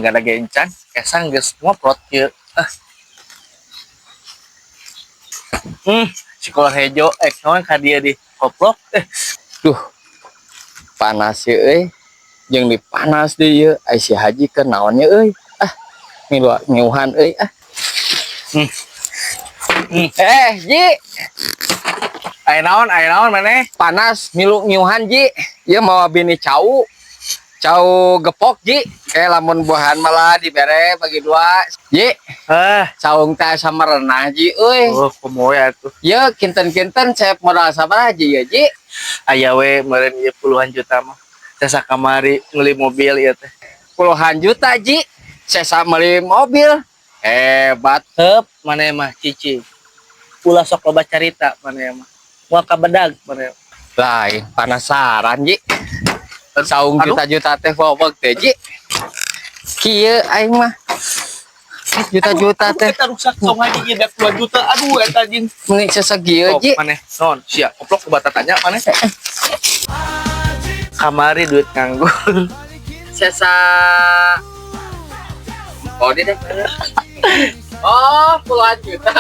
gak ada gencan kesang geus ngoprot kieu. Si kolor hejo naon ka dia di koplok Duh, panas ya euy. Jeung dipanas deui ieu ai si Haji keur naon ya euy. Ngiuhan euy Ji. aya naon maneh Panas milu ngiuhan Ji. Ieu mau bini cau gepok Ji. Kayak lamun buahan malah dibere bagi dua Ji. Saung teh sama renah Ji euy. Kumoe atuh. Ya kinten-kinten saya modal sabaraha Ji ya Ji? Aya we meureun ieu puluhan juta mah. Saya sakamari meuli mobil ieu teh. Puluhan juta Ji. Saya meuli mobil. Hebat. Heup maneh mah cici. Ulah sok loba carita maneh mah. Moal ka bedag maneh. Lain penasaran Ji. Saung juta-juta teh bobog teh Ji. Kieu aing mah juta-juta teh Eta rusak saung Haji ge 2 juta. Aduh eta anjing. Mending sesagieu Ji. Maneh naon? Sia koplok bata tanya maneh. Kamari duit nganggur. Sesa Oh, ini deh. Oh, puluhan juta.